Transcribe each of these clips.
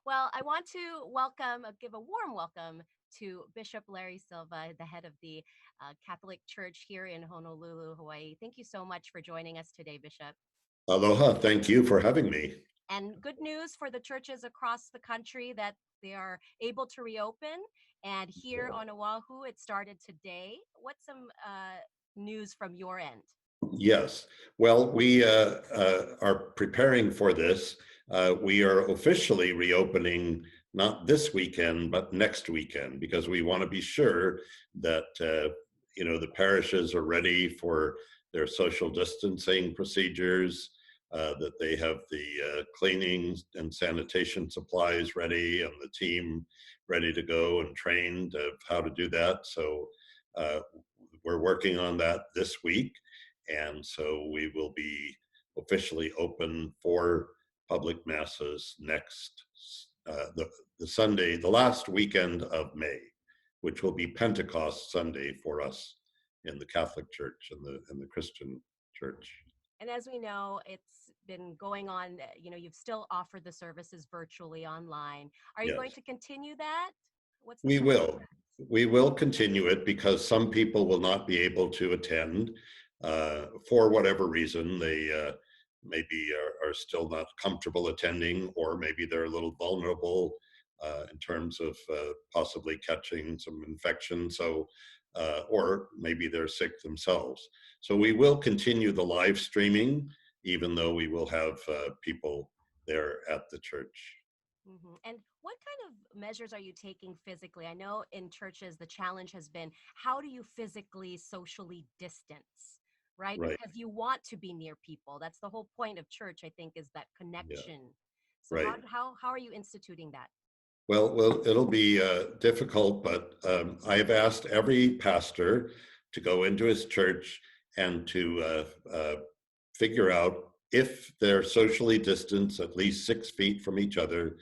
Well, I want to give a warm welcome to Bishop Larry Silva, the head of the Catholic Church here in Honolulu, Hawaii. Thank you so much for joining us today, Bishop. Aloha, thank you for having me. And good news for the churches across the country that they are able to reopen. And here on Oahu, it started today. What's some news from your end? Yes, well, we are preparing for this. We are officially reopening not this weekend, but next weekend, because we want to be sure that, the parishes are ready for their social distancing procedures, that they have the cleaning and sanitation supplies ready and the team ready to go and trained of how to do that. So uh, we're working on that this week. And so we will be officially open for public masses next the Sunday, the last weekend of May, which will be Pentecost Sunday for us in the Catholic Church and the Christian Church. And as we know, it's been going on, you've still offered the services virtually online. Are you going Yes, to continue that? What's the we plan will. for that? We will continue it because some people will not be able to attend for whatever reason. They maybe are still not comfortable attending, or maybe they're a little vulnerable in terms of possibly catching some infection. So, or maybe they're sick themselves. So we will continue the live streaming, even though we will have people there at the church. And what kind of measures are you taking physically? I know in churches, the challenge has been how do you physically, socially distance, right? Right. Because you want to be near people. That's the whole point of church, I think, is that Yeah. connection. So Right. how are you instituting that? Well, it'll be difficult, but I've asked every pastor to go into his church and to figure out if they're socially distanced at least 6 feet from each other,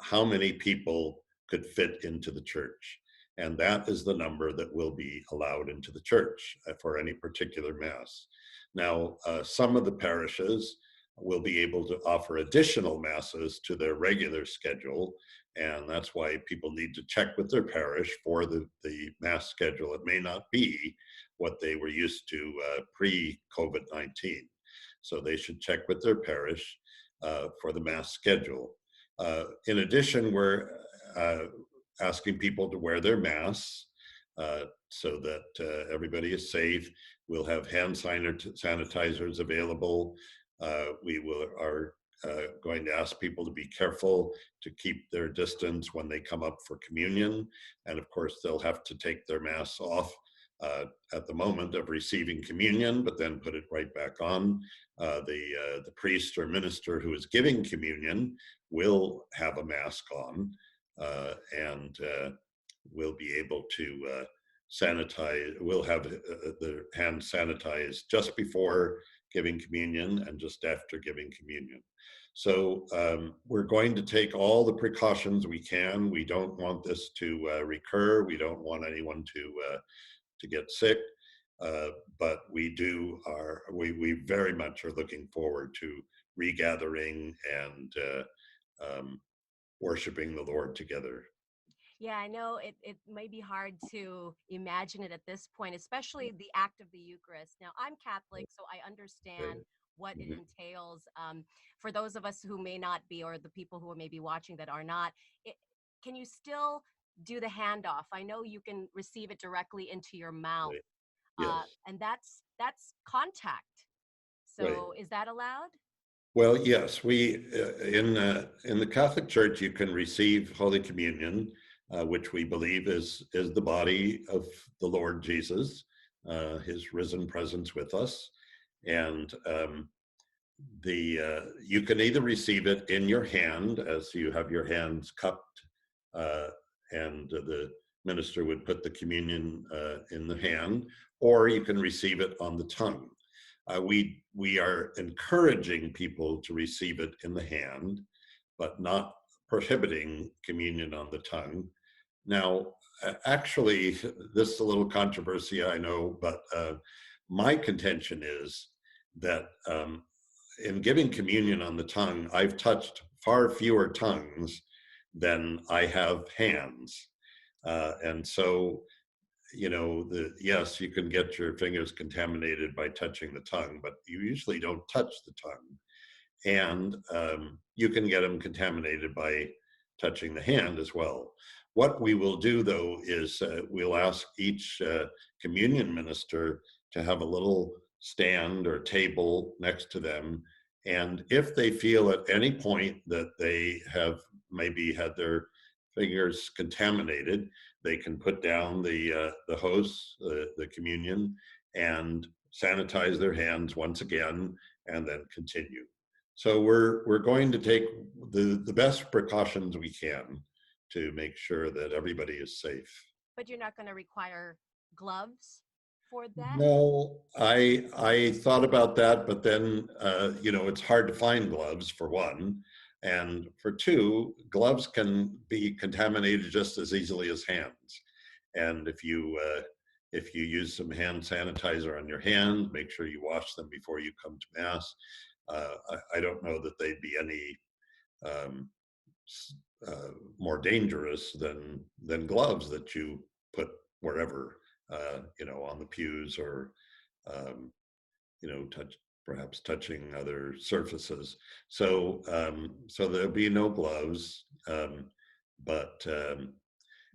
how many people could fit into the church. And that is the number that will be allowed into the church for any particular mass. Now, some of the parishes will be able to offer additional masses to their regular schedule, and that's why people need to check with their parish for the mass schedule. It may not be what they were used to pre-COVID-19. So they should check with their parish for the mass schedule. In addition, we're asking people to wear their masks so that everybody is safe. We'll have hand sanitizers available. We are going to ask people to be careful to keep their distance when they come up for communion. And of course, they'll have to take their masks off at the moment of receiving communion, but then put it right back on. The priest or minister who is giving communion will have a mask on and will be able to sanitize, we'll have the hand sanitized just before giving communion and just after giving communion. So we're going to take all the precautions we can. We don't want this to recur. We don't want anyone to get sick. But we very much are looking forward to regathering and worshiping the Lord together. Yeah, I know it may be hard to imagine it at this point, especially the act of the Eucharist. Now, I'm Catholic, so I understand what it Mhm. entails. For those of us who may not be, or the people who are maybe watching that are not, it, can you still do the handoff? I know you can receive it directly into your mouth, Right. Yes. and that's contact. Right. So, is that allowed? Well, yes, we in the Catholic Church you can receive Holy Communion, which we believe is the body of the Lord Jesus, His risen presence with us, and the you can either receive it in your hand as you have your hands cupped, uh, and the minister would put the communion in the hand, or you can receive it on the tongue. We are encouraging people to receive it in the hand, but not prohibiting communion on the tongue. Now, actually, this is a little controversy, I know, but my contention is that in giving communion on the tongue, I've touched far fewer tongues than I have hands. And so, yes, you can get your fingers contaminated by touching the tongue, but you usually don't touch the tongue. And you can get them contaminated by touching the hand as well. What we will do, though, is we'll ask each communion minister to have a little stand or table next to them. And if they feel at any point that they have maybe had their fingers contaminated, they can put down the host, the communion, and sanitize their hands once again, and then continue. So we're going to take the best precautions we can to make sure that everybody is safe. But you're not going to require gloves for that? No, I thought about that, but then it's hard to find gloves for one, and for two, gloves can be contaminated just as easily as hands. And if you use some hand sanitizer on your hand, make sure you wash them before you come to mass. I don't know that they'd be any um, more dangerous than gloves that you put wherever, on the pews or um, perhaps touching other surfaces. So there'll be no gloves, but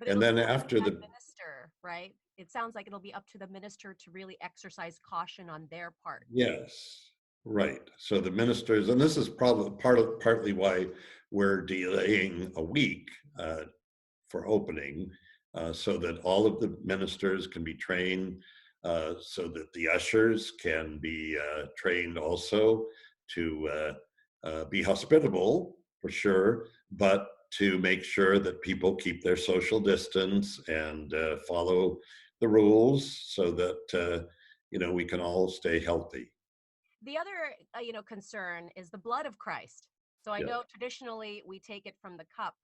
But and it'll then be up to after that the minister, right? It sounds like it'll be up to the minister to really exercise caution on their part. Yes, right. So the ministers, and this is probably partly why we're delaying a week for opening, so that all of the ministers can be trained, so that the ushers can be trained also to be hospitable for sure, but to make sure that people keep their social distance and follow the rules so that we can all stay healthy. The other, concern is the blood of Christ. So I Yes, know traditionally we take it from the cup.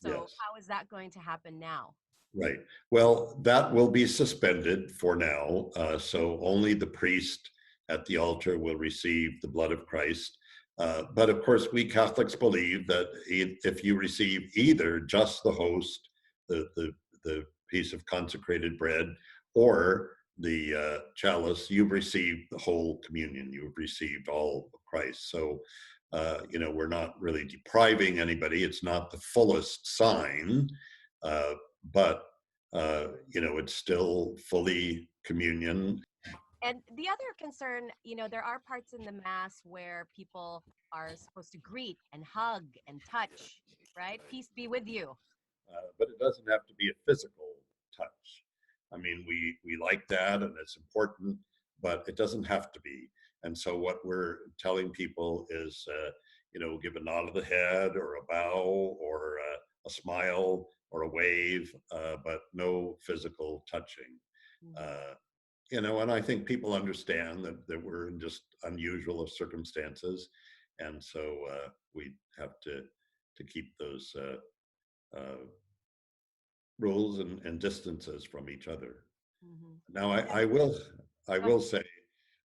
So yes. how is that going to happen now? Right. Well, that will be suspended for now. So only the priest at the altar will receive the blood of Christ. But of course, we Catholics believe that if you receive either just the host, the piece of consecrated bread, or the chalice, you've received the whole communion. You've received all of Christ. So, we're not really depriving anybody. It's not the fullest sign. Uh, but it's still fully communion. And the other concern, there are parts in the mass where people are supposed to greet and hug and touch, right? Peace be with you. But it doesn't have to be a physical touch. I mean, we like that and it's important, but it doesn't have to be. And so what we're telling people is, give a nod of the head or a bow or a smile or a wave, but no physical touching. Mhm. Uh, and I think people understand that we're in just unusual of circumstances, and so we have to keep those uh, rules and distances from each other. Mhm. Now, Yeah, I go ahead. will say,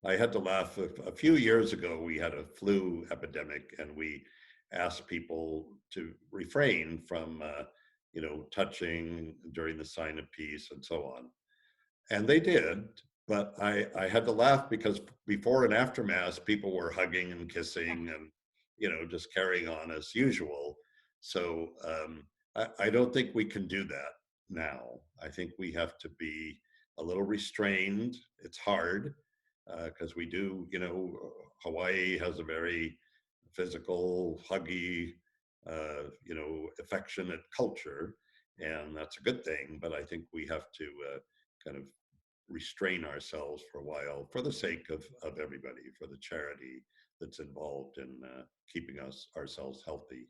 I had to laugh. A few years ago, we had a flu epidemic, and we asked people to refrain from, touching during the sign of peace and so on. And they did, but I had to laugh because before and after mass, people were hugging and kissing and, just carrying on as usual. So I don't think we can do that now. I think we have to be a little restrained. It's hard because we do, Hawaii has a very physical, huggy, affectionate culture, and that's a good thing. But I think we have to kind of restrain ourselves for a while for the sake of everybody, for the charity that's involved in keeping ourselves healthy.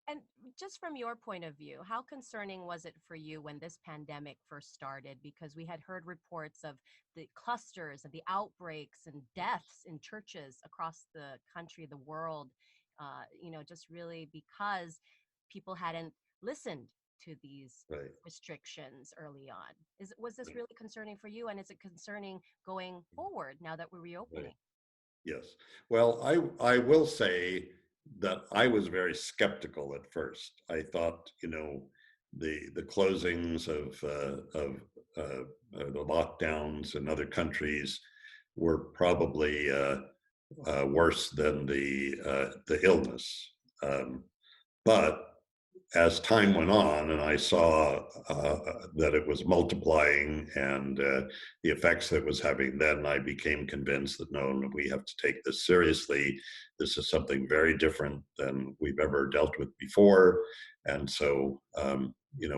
And just from your point of view, how concerning was it for you when this pandemic first started? Because we had heard reports of the clusters and the outbreaks and deaths in churches across the country, the world, just really because people hadn't listened to these Right. restrictions early on. Was this Right. really concerning for you? And is it concerning going forward now that we're Right. reopening? Yes. Well, I will say that I was very skeptical at first. I thought, the closings the lockdowns in other countries were probably worse than the illness. But as time went on and I saw that it was multiplying and the effects that it was having, then I became convinced that no, we have to take this seriously. This is something very different than we've ever dealt with before. And so,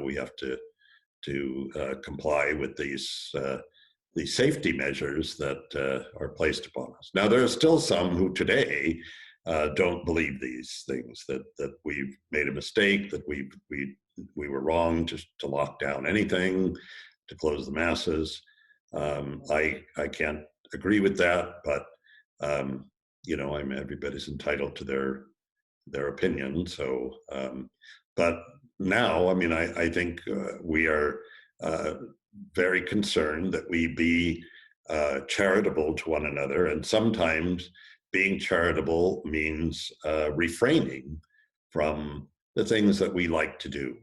we have to comply with these safety measures that are placed upon us. Now, there are still some who today don't believe these things, that we've made a mistake, that we were wrong to lock down anything, to close the masses. I can't agree with that, but everybody's entitled to their opinion. So, but now, I think we are very concerned that we be charitable to one another, and sometimes being charitable means refraining from the things that we like to do,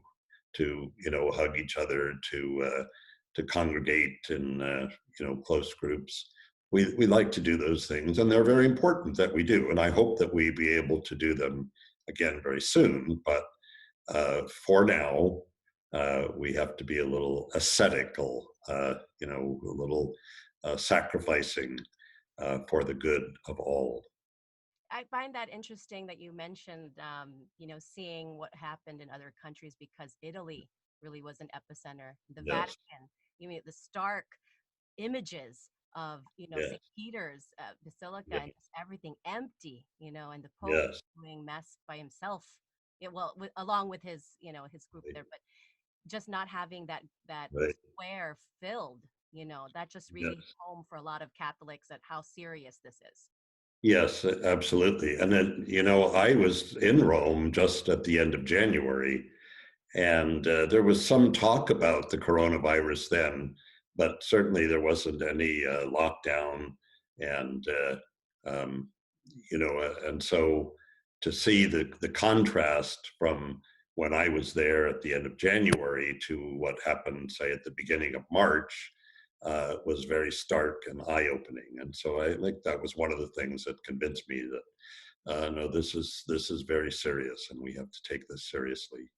to hug each other, to congregate in close groups. We like to do those things, and they're very important that we do. And I hope that we be able to do them again very soon. But for now, we have to be a little ascetical, a little sacrificing for the good of all. I find that interesting that you mentioned, seeing what happened in other countries, because Italy really was an epicenter. The Yes, Vatican, you mean the stark images of, yes, St. Peter's Basilica, yes, and just everything empty, and the Pope yes, doing mass by himself. Yeah, well, along with his group there, but just not having that right, square filled, that just really hit yes. home for a lot of Catholics at how serious this is. Yes, absolutely. And then, I was in Rome just at the end of January, and there was some talk about the coronavirus then, but certainly there wasn't any lockdown. And, um, and so to see the contrast from when I was there at the end of January to what happened, say, at the beginning of March, was very stark and eye-opening. And so I think that was one of the things that convinced me that no, this is very serious, and we have to take this seriously.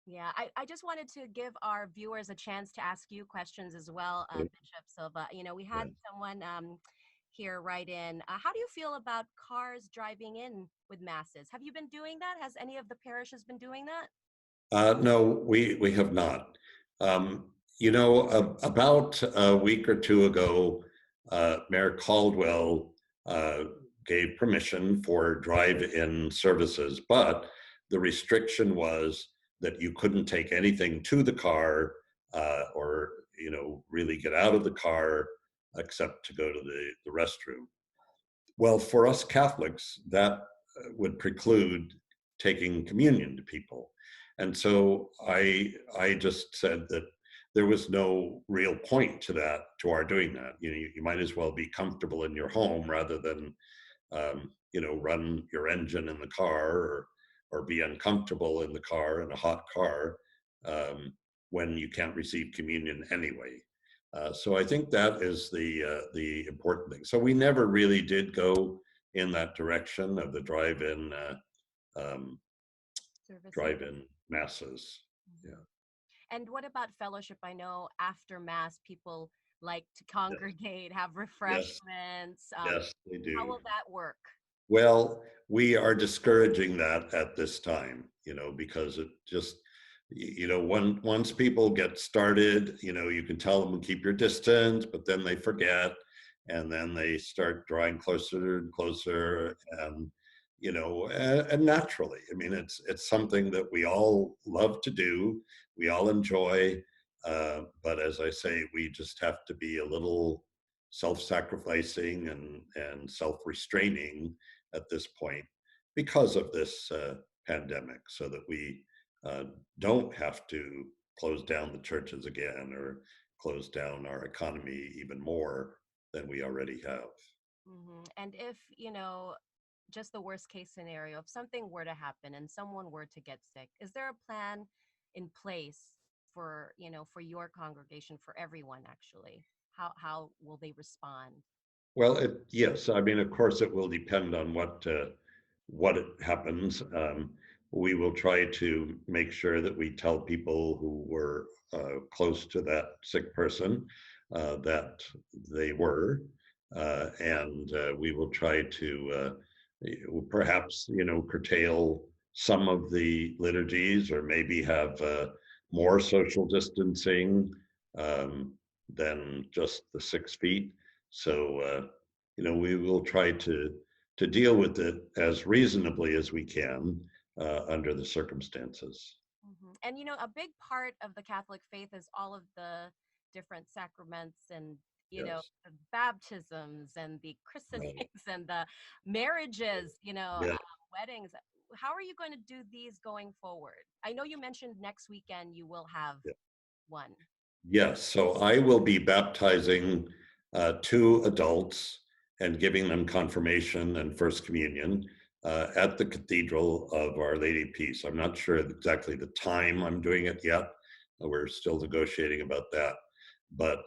Yeah, I just wanted to give our viewers a chance to ask you questions as well, Okay. Bishop Silva. We Yeah. had someone here write in. How do you feel about cars driving in with masses? Have you been doing that? Has any of the parishes been doing that? No, we have not. About a week or two ago, Mayor Caldwell uh, gave permission for drive-in services, but the restriction was that you couldn't take anything to the car or really get out of the car except to go to the restroom. Well, for us Catholics, that would preclude taking communion to people. And so I just said that there was no real point to our doing that. You might as well be comfortable in your home rather than run your engine in the car, or be uncomfortable in the car, in a hot car, um, when you can't receive communion anyway. So I think that is the important thing. So we never really did go in that direction of the um, Services. drive-in masses. Mhm. Yeah. And what about fellowship? I know after Mass, people like to Yes. congregate, have Yes. refreshments. Yes. They How do. will that work? Well, we are discouraging that at this time, because it just, once people get started, you can tell them to keep your distance, but then they forget, and then they start drawing closer and closer, and and naturally, it's something that we all love to do, we all enjoy, but as I say, we just have to be a little self-sacrificing and self-restraining at this point because of this pandemic, so that we uh, don't have to close down the churches again, or close down our economy even more than we already have. And if, just the worst case scenario, if something were to happen and someone were to get sick, is there a plan in place for, for your congregation, for everyone actually? How will they respond? Well, yes, I mean, of course, it will depend on what it happens. We will try to make sure that we tell people who were close to that sick person that they were, and we will try to perhaps, curtail some of the liturgies, or maybe have more social distancing um, than just the 6 feet. So, we will try to deal with it as reasonably as we can under the circumstances. And a big part of the Catholic faith is all of the different sacraments and Yes, the baptisms and the right. christenings and the marriages, Yeah, weddings. How are you going to do these going forward? I know you mentioned next weekend you will have yeah. one. Yes, so I will be baptizing two adults and giving them confirmation and First Communion at the Cathedral of Our Lady of Peace. I'm not sure exactly the time I'm doing it yet. We're still negotiating about that. But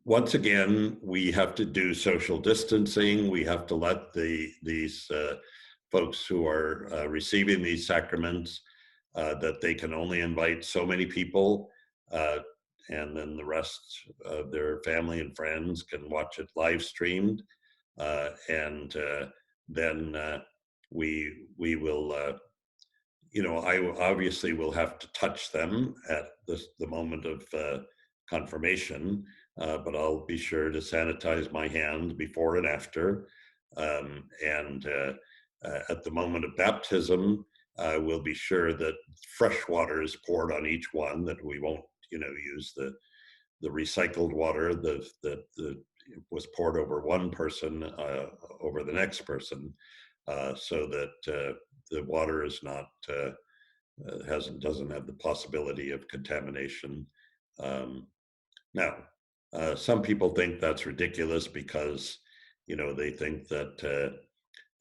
once again, we have to do social distancing. We have to let these folks who are receiving these sacraments that they can only invite so many people, uh, and then the rest of their family and friends can watch it live streamed, and then we will. I obviously will have to touch them at the moment of confirmation, but I'll be sure to sanitize my hand before and after. And at the moment of baptism, we'll be sure that fresh water is poured on each one, that we won't, use the recycled water that was poured over one person over the next person, so that the water is not doesn't have the possibility of contamination. Um, Now, some people think that's ridiculous because they think that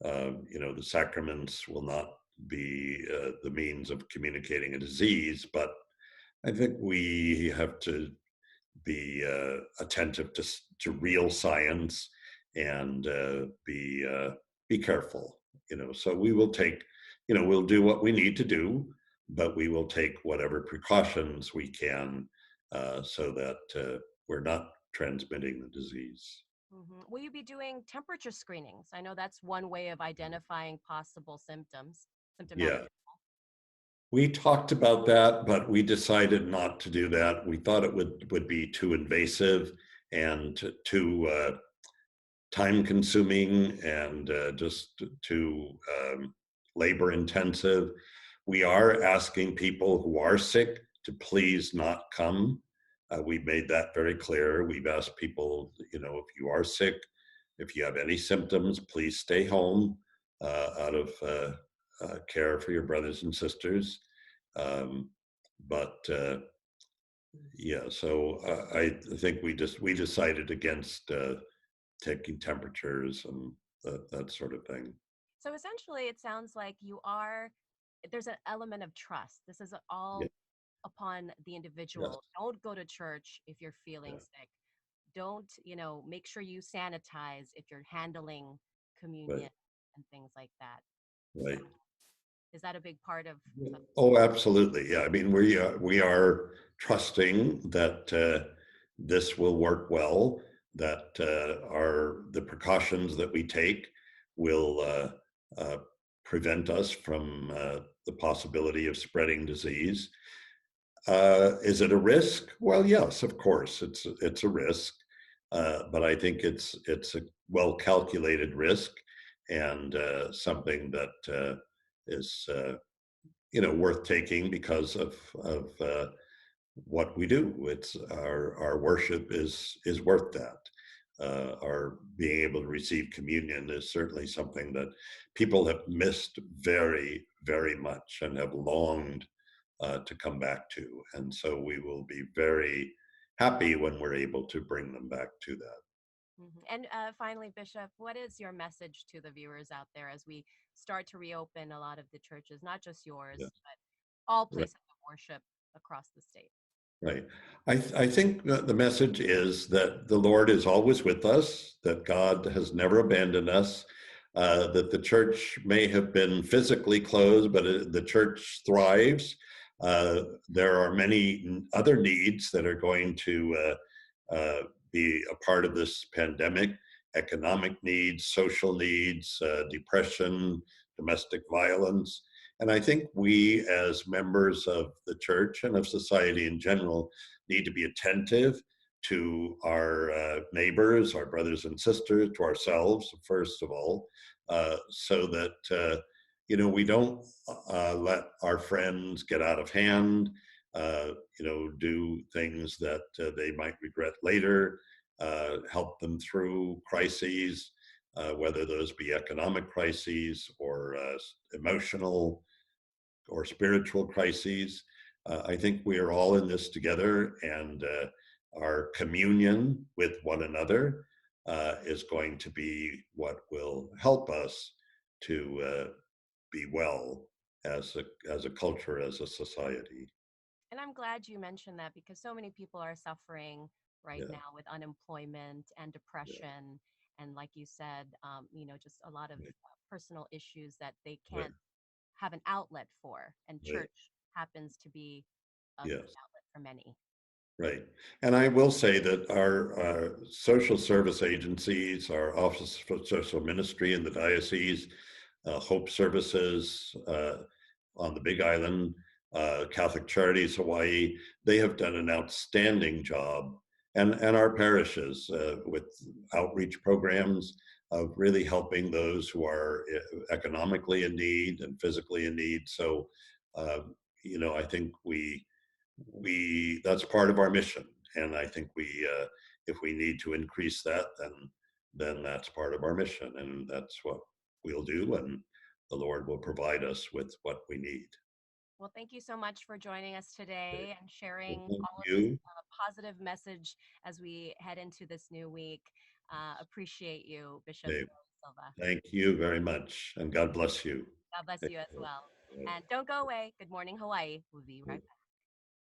the sacraments will not be the means of communicating a disease, but I think we have to be attentive to real science and be careful. So we will take, we'll do what we need to do, but we will take whatever precautions we can so that we're not transmitting the disease. Will you be doing temperature screenings? I know that's one way of identifying possible symptomatic. Yeah, we talked about that, but we decided not to do that. We thought it would be too invasive and too time consuming and just too labor intensive. We are asking people who are sick to please not come. We've made that very clear. We've asked people, if you are sick, if you have any symptoms, please stay home out of care for your brothers and sisters. Um, but yeah, so I think we decided against taking temperatures and that sort of thing. So essentially, it sounds like there's an element of trust. This is Yeah, all upon the yes, individual. Don't go to church if you're feeling yeah, sick. Don't, make sure you sanitize if you're handling communion right, and things like that. So right. is that a big part of? Oh, absolutely. Yeah, I mean, we are trusting that this will work well. That the precautions that we take will prevent us from the possibility of spreading disease. Is it a risk? Well, yes, of course, it's a risk, but I think it's a well calculated risk, and something that is worth taking because of what we do. It's our worship is worth that. Our being able to receive communion is certainly something that people have missed very, very much and have longed to come back to. And so we will be very happy when we're able to bring them back to that. And finally, Bishop, what is your message to the viewers out there as we start to reopen a lot of the churches, not just yours, Yeah, but all right, places of worship across the state? right. I think that the message is that the Lord is always with us, that God has never abandoned us, that the church may have been physically closed, but the church thrives. There are many other needs that are going to be a part of this pandemic: economic needs, social needs, depression, domestic violence. And I think we, as members of the church and of society in general, need to be attentive to our neighbors, our brothers and sisters, to ourselves, first of all, so that we don't let our friends get out of hand, do things that they might regret later, help them through crises, whether those be economic crises or emotional or spiritual crises. I think we are all in this together, and our communion with one another is going to be what will help us to be well as a culture, as a society. And I'm glad you mentioned that because so many people are suffering right Yeah, now with unemployment and yeah, depression. And like you said, just a lot of right, personal issues that they right, can't have an outlet for. And right. church happens to be a good Yes. outlet for many. Right. And I will say that our social service agencies, our Office for Social Ministry in the diocese, Hope Services on the Big Island, Catholic Charities Hawaii, they have done an outstanding job. And our parishes with outreach programs of really helping those who are economically in need and physically in need. So, uh, I think we that's part of our mission, and I think we if we need to increase that, then that's part of our mission, and that's what we'll do, and the Lord will provide us with what we need. Well, thank you so much for joining us Okay. today and sharing Well, thank all of this you. positive message as we head into this new week. Appreciate you, Bishop Okay. Silva. Thank you very much, and God bless you. God bless Take you as care. well. Bye. And don't go away. Good morning, Hawaii. We'll be right back.